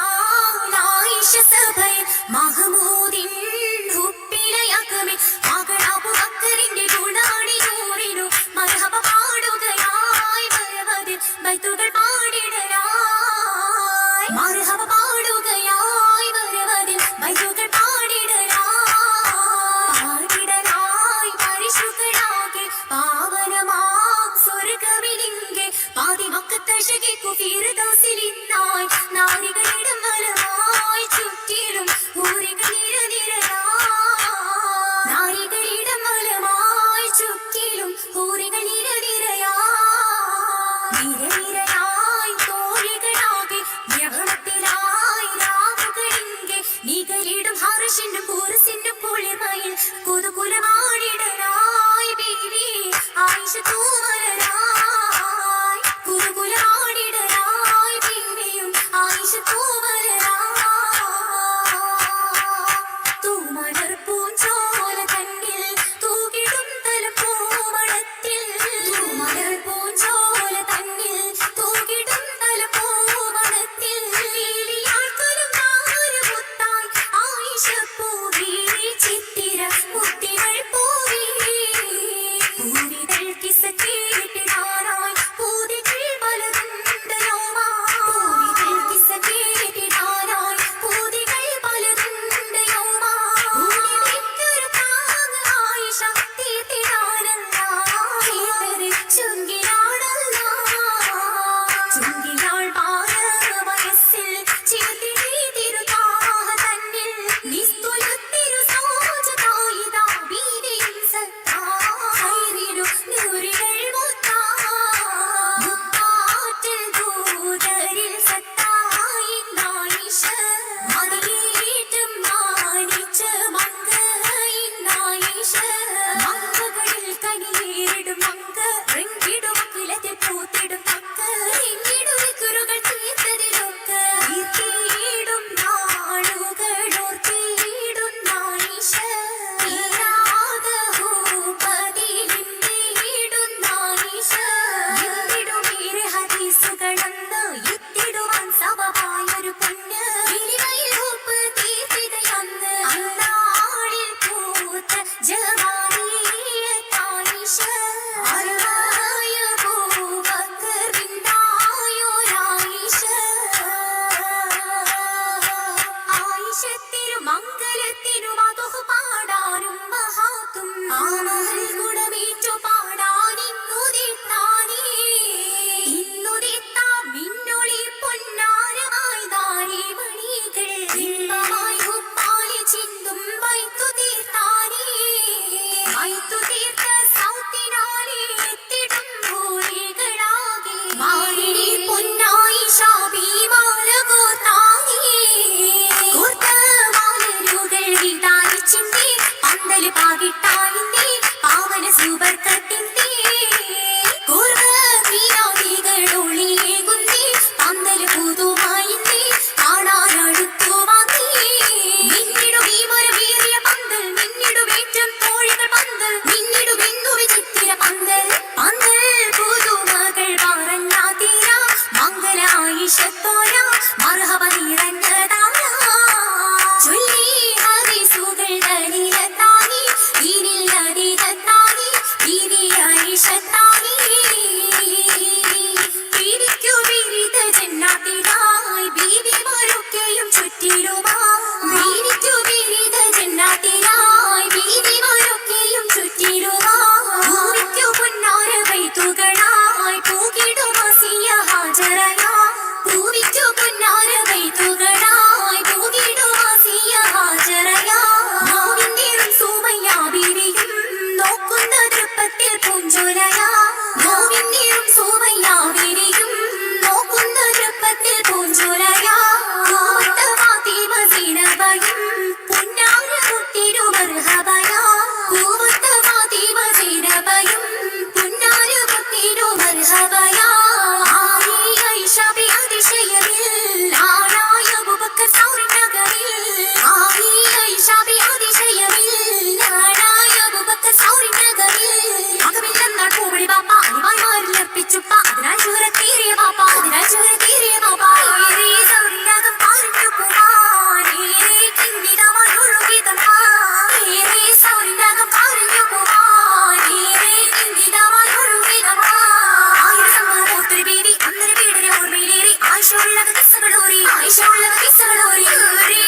മധുമണിയായിഷ സഭയിൽ മഹമൂദിൻ ഹുപ്പിലയകമേ മകൾ അബൂബക്കറിന്റെ ഗുണാണിയൂറിനു മർഹബ പാടുകയായി വരവതിൽ ബൈത്തുകൾ പാടിടലായി മർഹബ പാടുകയായി വരവതിൽ ബൈത്തുകൾ പാടിടലായി പരിശുദ്ധനാകെ പാവനമാം സ്വർഗമിലിംഗെ പാതി മക്കത്തശകിക്കു ഫിർദൗസിലിന്നായി നാരികളിടം വലമായി ചുറ്റിലും ഊരികൾ നിരനിരയായി നാരികളിടം വലമായി ചുറ്റിലും ഊരികൾ നിരനിരയായി നിരനിരയായി തോഴികളാകെ യഹമത്തിലായി രാവുകളിങ്കെ നികളിടും ഹർഷിനും കൂറസിനും കുളിർമയിൽ കുതുകുലമാടിടലായി ബീവി ആയിഷ തൂമലരായി കുതുകുലമാടിടലായി ബീവിയും ആയിഷ തൂമലർ പൂഞ്ചോല തന്നിൽ തൂകിടും തലപ്പൂമണത്തിൽ തൂമലർ പൂഞ്ചോല തന്നിൽ തൂകിടും തലപ്പൂമണത്തിൽ വീലിയാൾക്കൊരും നാരുമുത്തായി ആയിഷ പൂവി ചിത്തിര മുത്തികൾ പൂവി പൂവിതൾ കിസ കേട്ടിടാനായി പൂതികൾ പലതുണ്ടയോമാ പൂവിതൾ കിസ കേട്ടിടാനായി പൂതികൾ പലതുണ്ടയോമാ പൂവിതയ്ക്കൊരു താങ്ങ് ആയിഷ തീർത്തിടാനല്ലാതെ ചുങ്കിലാണല്ല ചുങ്കിലാൾ വയസ്സിൽ ചിരത്തിരി തിരുതാഹ തന്നിൽ നിസ്തുലത്തിരു സോജതായിതാ ബീവിയും സത്തായിരു നൂറികൾ മുത്താറ്റിൽ ദൂതരിൽ സത്തായി നായിഷ മതിയേറ്റം മാനിച്ച മങ്കയിന്നായിഷ മങ്കകളിൽ കനിയേറിടും മങ്ക റിങ്കിടും അഖിലത്തിൽ പൂത്തിടും തക്ക റിങ്കിടും കുരുകൾ തീർത്തതിലൊക്കെ തീർത്തിടും നാളുകളോർത്തിടും നായിഷ തീരാതഹൂപതിലിന്തിടും നായിഷ എന്തിടുമേറെ ഹദീസുകളെന്ന് എത്തിടുവാൻ സബബായൊരു പൊന്ന് ഇനിമയിൽ ഉപ്പ് തീർത്തിതയന്ന് അന്നാളിൽ പൂത്ത ജവാനിയത്തായിഷ അരുളായ അബൂബക്കർ ബിന്തായോരായിഷ ആയിഷത്തിരു മംഗലത്തിനു മധു പാടാനും മഹാത്തും ആമഹൽ ഗുണമേറ്റു പാടാൻ ഇന്നുദിത്താനേ ഇന്നുദിത്താം മിന്നൊളി പൊന്നാരമായി ദാരി മണികൾ ഇമ്പമായി ഉപ്പാലി ചിന്തും വൈത്തു തീർത്താനേ വൈത്തു തീർത്ത സൗത്തിനാലേ എത്തിടും ഭൂരികളാകെ മാറിനി പൊന്നായി ശാബിമാല കോർത്താനേ കോർത്ത മാലരുകൾ വീട്ടായി ചിന്തി പന്തല് പാകിട്ടായിന്തേ പാവന സുബർക്കത്തിന്തേ കോർവ തീരാവികൾ ഒളിയേകുന്നേ പന്തല് പുതുമായിന്തേ കാണാനടുത്തു വന്നേ നിന്നിടുമീമരമേറിയ പന്തൽ നിന്നിടുമേറ്റം തോഴികൾ പന്തൽ നിന്നിടുമെന്നു വിചിത്തിര പന്തൽ പന്തൽ പുതുമകൾ പറഞ്ഞാ തീരാ മംഗല ആയിഷത്തോര മർഹബ നിറഞ്ഞതായ ചൊല്ലി ഹദീസുകൾ ദലീലത്താനി ദീനിൽ അധികത്താനി ബീവി ആയിഷത്താനി ബീവിക്കു വിരിത ജന്നാത്തിലായി ബീവിമാരൊക്കെയും ചുറ്റിടുമാ ബീവിക്കു വിരിത ജന്നാത്തിലായി ബീവിമാരൊക്കെയും ചുറ്റിടുമാ ഭൂമിക്കു പൊന്നാര വൈത്തുകളായി പൂകിടുമാ സിയ ഹാജറയാ ഭൂമിക്കു ആയിഷുള്ള കിസ്സകളോറി കേറി